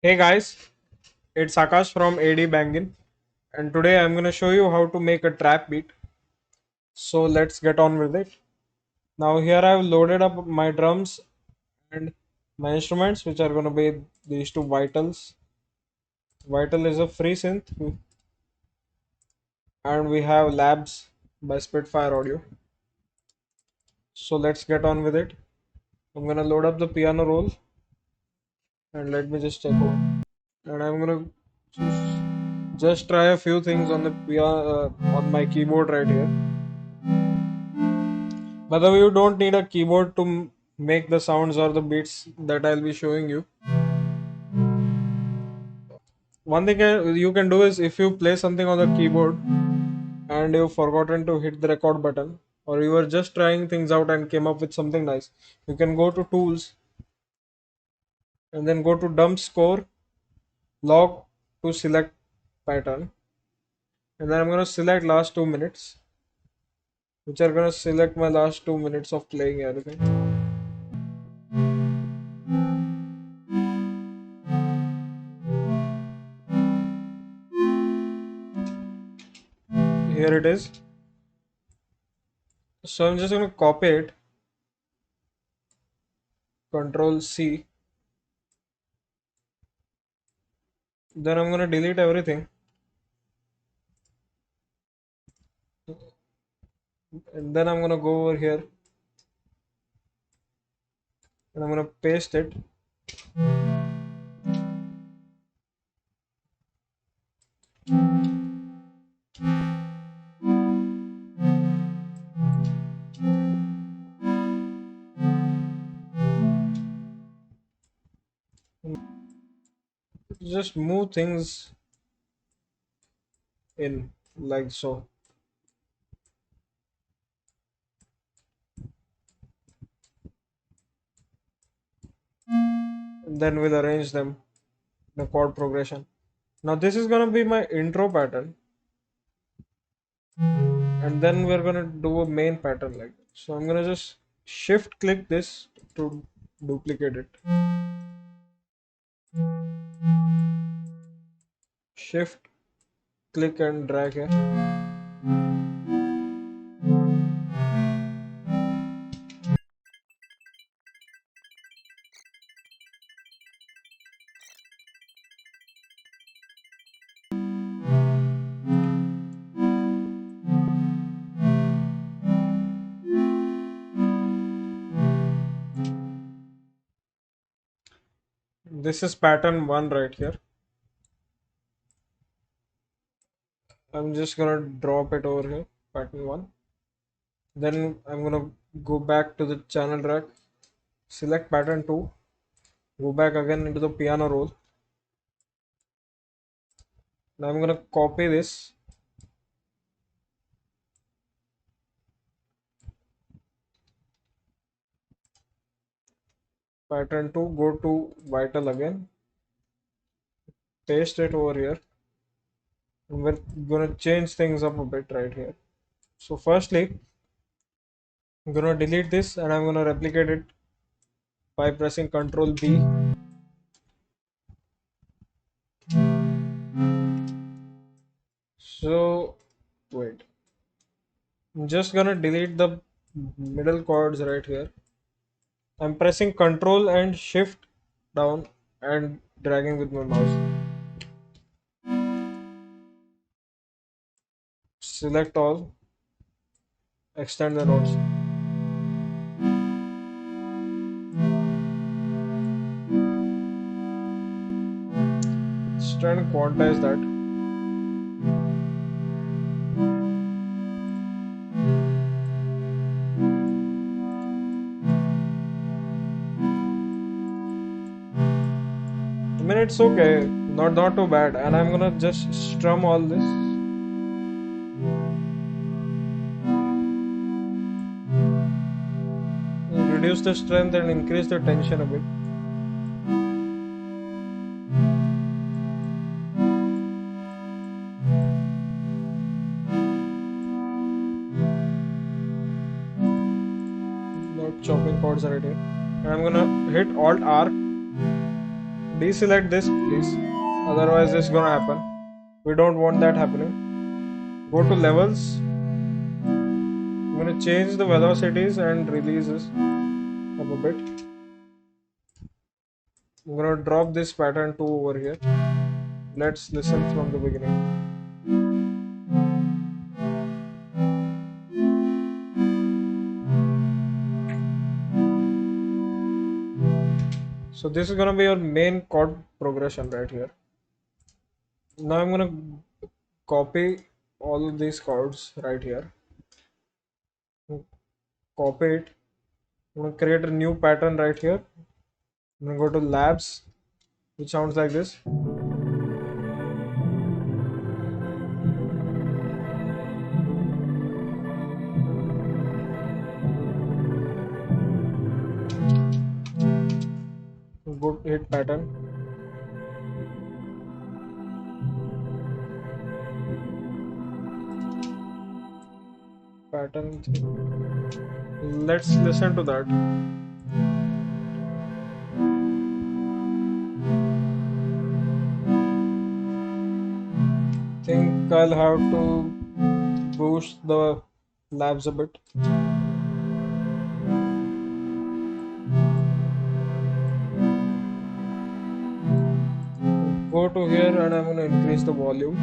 Hey guys, it's Akash from AD Bangin, and today I'm gonna show you how to make a trap beat. So let's get on with it. Now here I've loaded up my drums and my instruments, which are gonna be these two Vitals. Vital is a free synth, and we have Labs by Spitfire Audio. So let's get on with it. I'm gonna load up the piano roll, and let me just check out. And I'm gonna just try a few things on the piano on my keyboard right here. By the way, you don't need a keyboard to make the sounds or the beats that I'll be showing you. One thing you can do is if you play something on the keyboard and you've forgotten to hit the record button, or you were just trying things out and came up with something nice, you can go to Tools and then go to Dump Score, Log to select pattern, and then I'm going to select last 2 minutes, which are going to select my last 2 minutes of playing everything. Here it is. So I'm just going to copy it, Control C. Then I'm gonna delete everything, and then I'm gonna go over here and I'm gonna paste it. Just move things in like so. And then we'll arrange them in the chord progression. Now this is gonna be my intro pattern, and then we're gonna do a main pattern like that. So I'm gonna just shift click this to duplicate it. Shift click and drag here. This is pattern 1 right here. I'm just gonna drop it over here, pattern 1. Then I'm gonna go back to the channel track, select pattern 2, go back again into the piano roll. Now I'm gonna copy this, pattern 2, go to Vital again, paste it over here, and we're gonna change things up a bit right here. So firstly, I'm gonna delete this and I'm gonna replicate it by pressing Ctrl B. So wait, I'm just gonna delete the middle chords right here. I'm pressing Ctrl and Shift down and dragging with my mouse. Select all, extend the notes. Let's try and quantize that. I mean, it's okay, not too bad, and I'm gonna just strum all this. Reduce the strength and increase the tension a bit. Not chopping chords right here. And I'm gonna hit Alt R, Deselect this, please. Otherwise, it's gonna happen. We don't want that happening. Go to levels. I'm gonna change the velocities and release this up a bit. I'm gonna drop this pattern 2 over here. Let's listen from the beginning. So this is gonna be your main chord progression right here. Now I'm gonna copy all of these chords right here. Copy it. I'm gonna create a new pattern right here. I'm gonna go to labs, which sounds like this. Go hit pattern. Pattern 3. Let's listen to that. Think I'll have to boost the labs a bit. Go to here and I'm gonna increase the volume.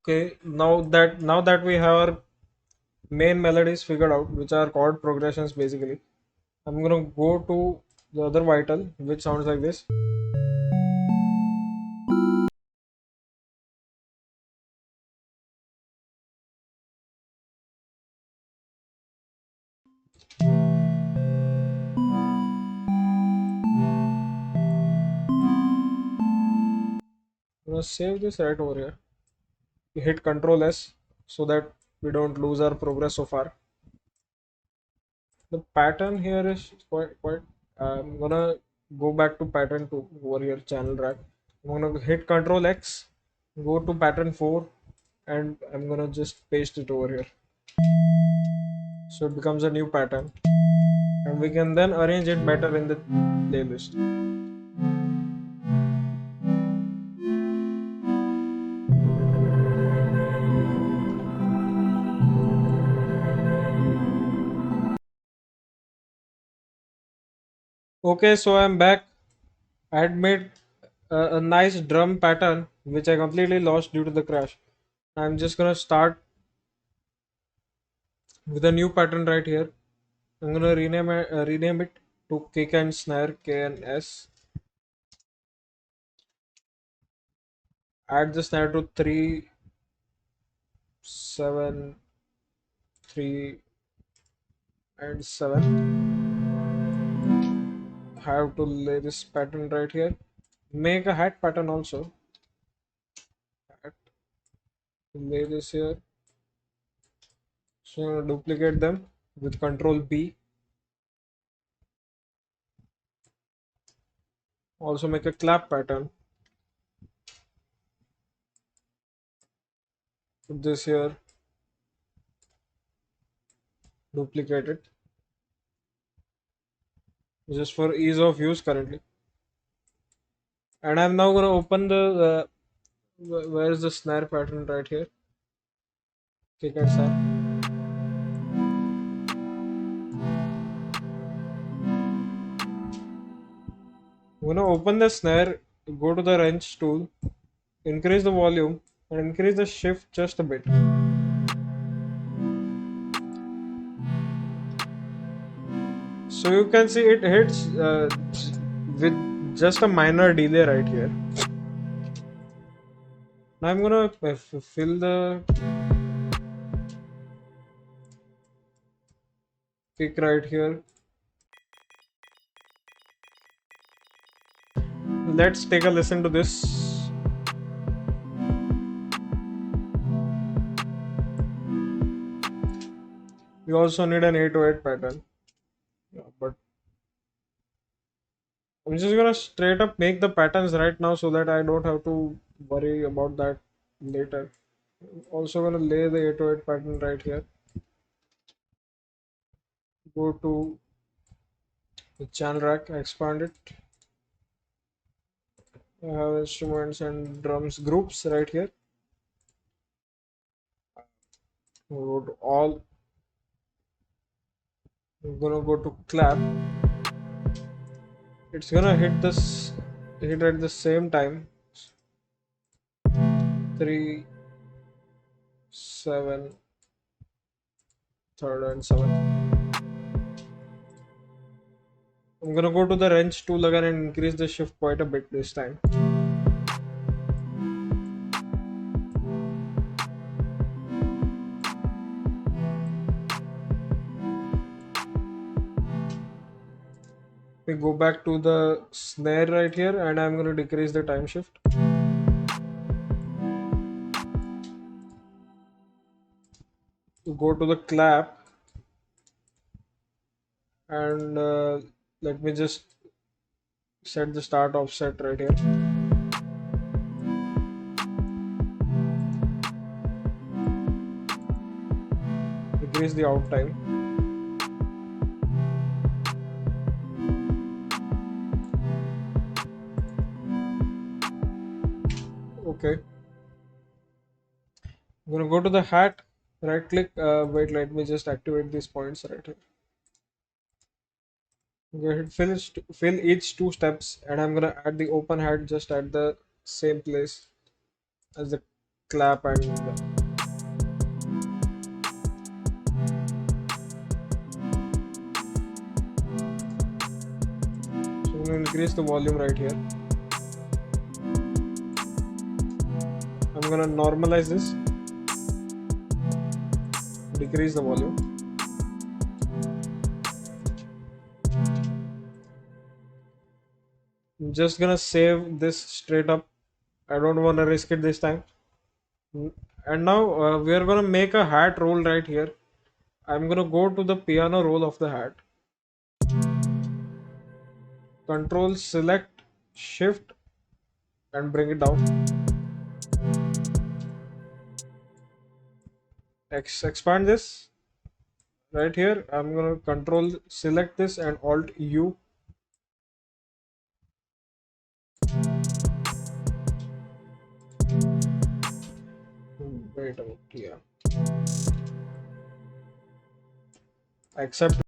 Okay, now that we have our main melodies figured out, which are chord progressions basically, I'm gonna go to the other vital, which sounds like this. I'm gonna save this right over here. We hit Control S so that we don't lose our progress so far. The pattern here is quite. I'm gonna go back to pattern 2 over here, channel rack. I'm gonna hit Control X, go to pattern 4, and I'm gonna just paste it over here. So it becomes a new pattern, and we can then arrange it better in the playlist. Okay, so I'm back. I had made a nice drum pattern which I completely lost due to the crash. I'm just gonna start with a new pattern right here. I'm gonna rename it to kick and snare, K and S. Add the snare to 3, 7, 3, and 7. Have to lay this pattern right here. Make a hat pattern also. Hat. Lay this here. So I'm gonna duplicate them with Control B. Also make a clap pattern. Put this here. Duplicate it. Just for ease of use currently. And I'm now gonna open the where is the snare pattern right here? Kick and snare. I'm gonna open the snare, go to the wrench tool, increase the volume, and increase the shift just a bit. So you can see it hits with just a minor delay right here. Now I'm gonna fill the kick right here. Let's take a listen to this. We also need an 808 pattern. Yeah, but I'm just gonna straight up make the patterns right now so that I don't have to worry about that later. Also gonna lay the 808 pattern right here. Go to the channel rack, expand it. I have instruments and drums groups right here. Go to all. I'm gonna go to clap. It's gonna hit at the same time. 3, 7, third and 7th. I'm gonna go to the wrench tool again and increase the shift quite a bit this time. We go back to the snare right here and I'm gonna decrease the time shift. Go to the clap and let me just set the start offset right here. Decrease the out time. Okay. I'm gonna go to the hat, right click, wait, let me just activate these points right here. I'm gonna hit fill each 2 steps and I'm gonna add the open hat just at the same place as the clap and so I'm gonna increase the volume right here. I'm gonna normalize this, decrease the volume. I'm just gonna save this straight up. I don't want to risk it this time. And now we are gonna make a hat roll right here. I'm gonna go to the piano roll of the hat. Control select shift and bring it down. Expand this right here. I'm gonna control select this and alt U. Wait a minute, yeah. Accept.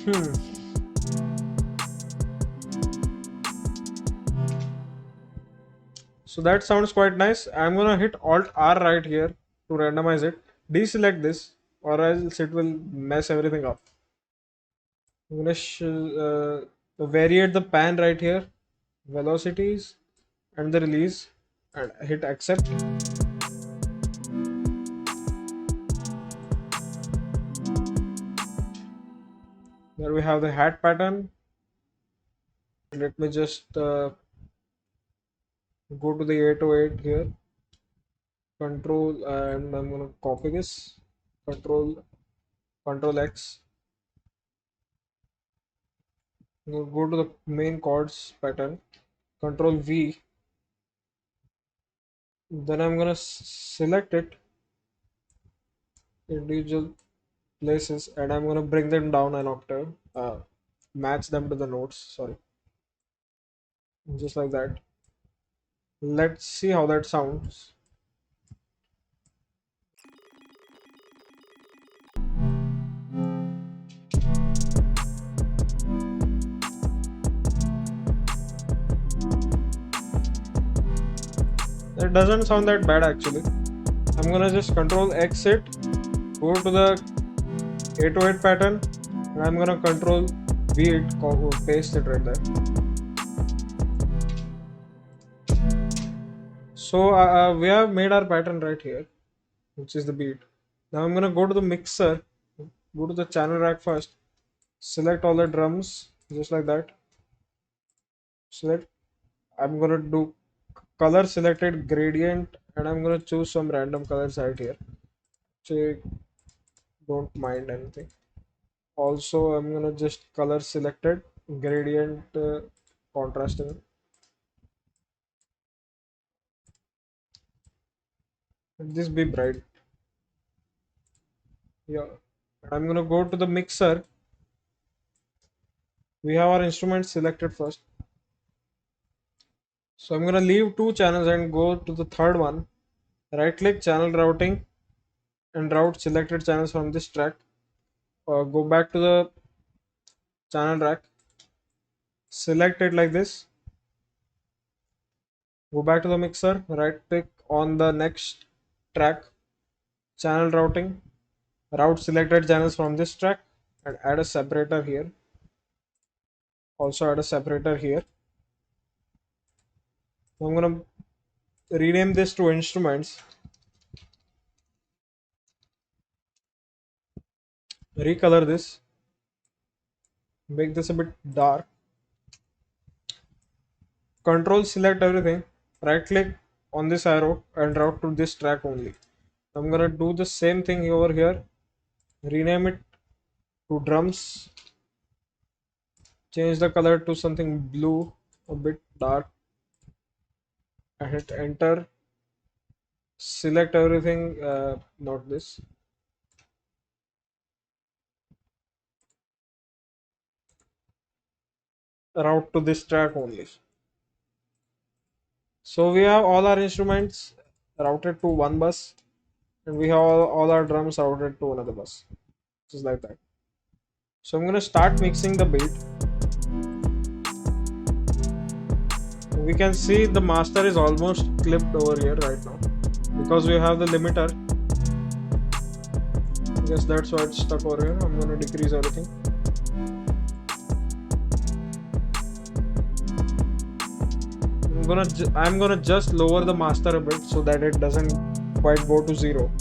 Hmm. So that sounds quite nice. I'm gonna hit alt R right here to randomize it. Deselect this or else it will mess everything up. I'm gonna variate the pan right here, velocities and the release, and hit accept. There we have the hat pattern. Let me just go to the 808 here, control, and I'm gonna copy this, control X. Go to the main chords pattern, control V. Then I'm gonna select it individual places and I'm gonna bring them down an octave, match them to the notes. Sorry, just like that. Let's see how that sounds. It doesn't sound that bad actually. I'm gonna just control X it, go to the 808 pattern, and I'm gonna control V it, paste it right there. So we have made our pattern right here, which is the beat. Now I'm gonna go to the mixer, go to the channel rack first, select all the drums just like that. Select. I'm gonna do color selected gradient, and I'm gonna choose some random colors right here. Check Don't mind anything. Also, I'm gonna just color selected, gradient, contrasting. Let this be bright. Yeah. I'm gonna go to the mixer. We have our instrument selected first. So I'm gonna leave two channels and go to the third one. Right click channel routing and route selected channels from this track. Go back to the channel rack. Select it like this. Go back to the mixer. Right click on the next track. Channel routing. Route selected channels from this track and add a separator here. Also add a separator here. I'm gonna rename this to instruments. Recolor this. Make this a bit dark. Control select everything. Right click on this arrow and route to this track only. I'm gonna do the same thing over here. Rename it to drums. Change the color to something blue, a bit dark. I hit enter. Select everything. Not this. Route to this track only. So we have all our instruments routed to one bus, and we have all our drums routed to another bus. Just like that. So I'm gonna start mixing the beat. We can see the master is almost clipped over here right now because we have the limiter. I guess that's why it's stuck over here. I'm gonna decrease everything. I'm gonna just lower the master a bit so that it doesn't quite go to 0.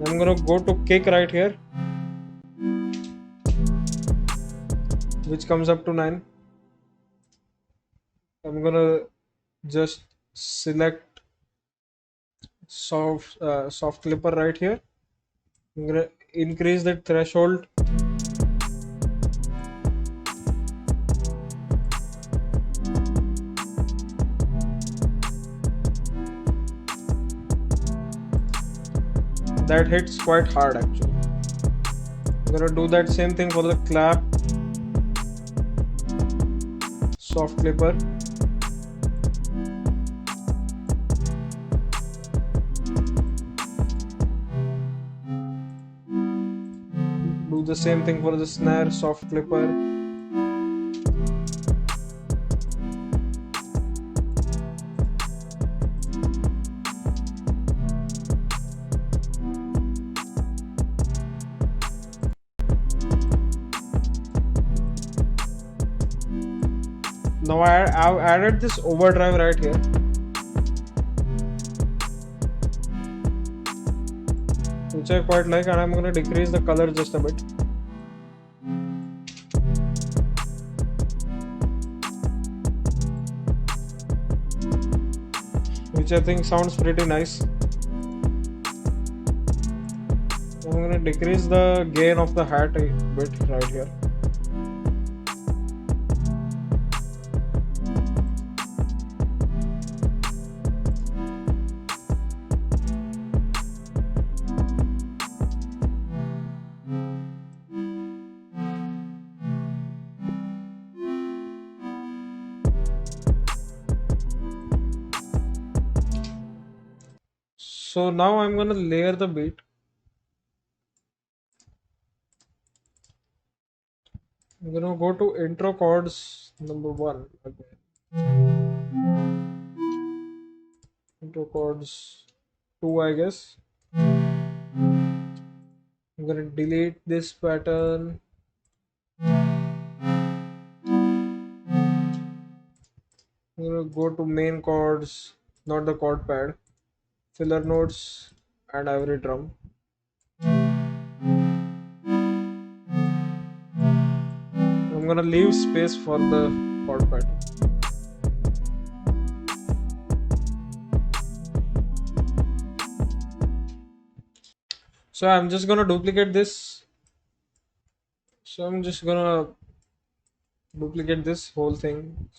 I'm gonna go to kick right here, which comes up to 9. I'm gonna just select soft clipper right here. I'm gonna increase the threshold. That hits quite hard actually. I'm gonna do that same thing for the clap. Soft clipper. Do the same thing for the snare. Soft clipper. Now I've added this overdrive right here. Which I quite like, and I'm gonna decrease the color just a bit. Which I think sounds pretty nice. I'm gonna decrease the gain of the hat a bit right here. So now I'm gonna layer the beat. I'm gonna go to intro chords number 1 again. Intro chords 2, I guess. I'm gonna delete this pattern. I'm gonna go to main chords, not the chord pad, filler notes, and every drum. I'm gonna leave space for the chord pattern. So I'm just gonna duplicate this. So I'm just gonna duplicate this whole thing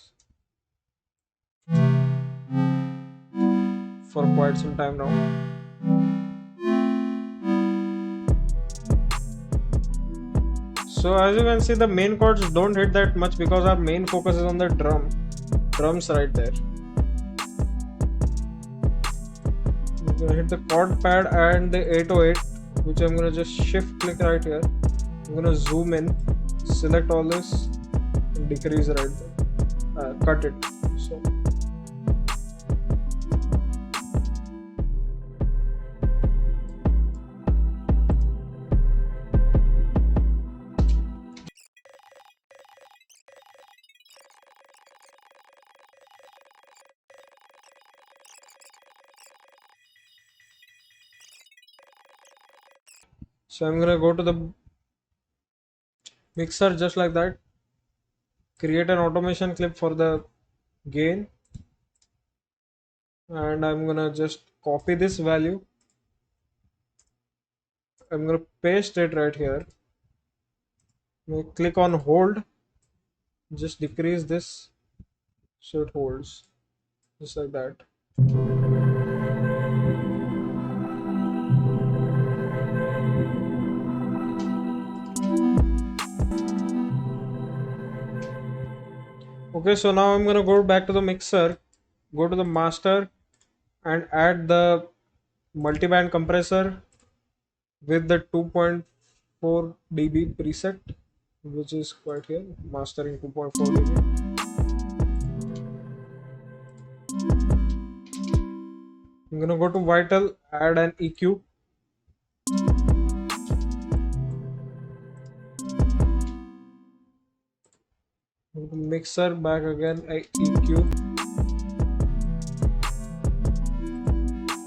for quite some time now. So as you can see, the main chords don't hit that much because our main focus is on the drums right there. I'm gonna hit the chord pad and the 808, which I'm gonna just shift click right here. I'm gonna zoom in, select all this, and decrease right there. Cut it. So I'm gonna go to the mixer just like that, create an automation clip for the gain, and I'm gonna just copy this value. I'm gonna paste it right here. Click on hold, just decrease this so it holds just like that. Okay, so now I'm gonna go back to the mixer, go to the master, and add the multiband compressor with the 2.4 dB preset, which is quite here, mastering 2.4 dB. I'm gonna go to Vital, add an EQ. Mixer, back again, EQ.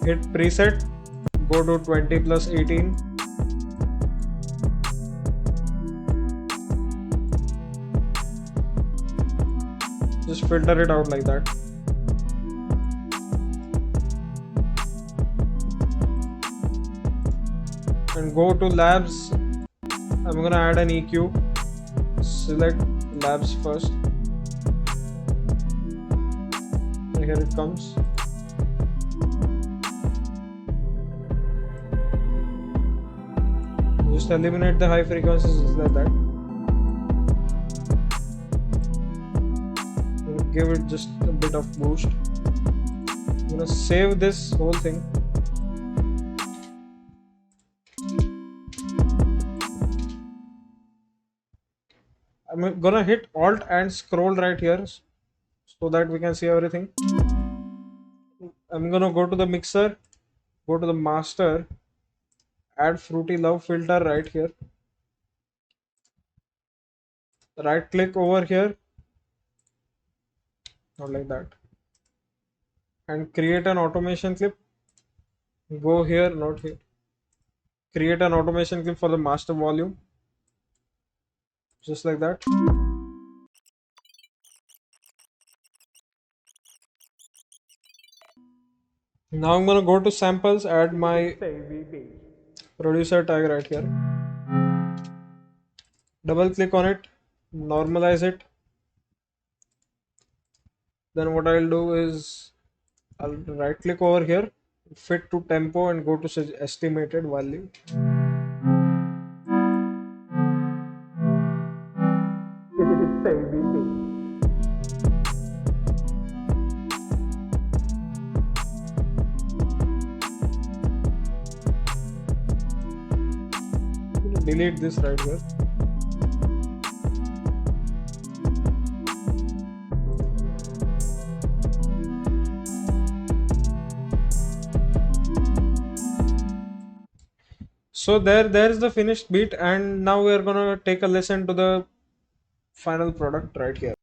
Hit preset, go to 20 plus 18. Just filter it out like that. And go to labs. I'm gonna add an EQ. Select labs first. And here it comes. Just eliminate the high frequencies just like that. Give it just a bit of boost. I'm gonna save this whole thing. I'm gonna hit Alt and scroll right here so that we can see everything. I'm gonna go to the mixer, go to the master, add Fruity Love filter right here. Right click over here, not like that, and create an automation clip. Go here, not here. Create an automation clip for the master volume, just like that. Now I'm gonna go to samples, add my producer tag right here. Double click on it, normalize it. Then what I'll do is I'll right click over here, fit to tempo, and go to estimated value. Delete this right here. So there's the finished beat, and now we are gonna take a listen to the final product right here.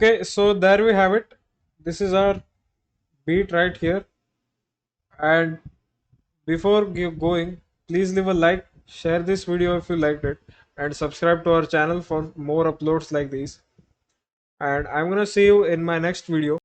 Okay, so there we have it. This is our beat right here. And before going, please leave a like, share this video if you liked it, and subscribe to our channel for more uploads like these. And I'm gonna see you in my next video.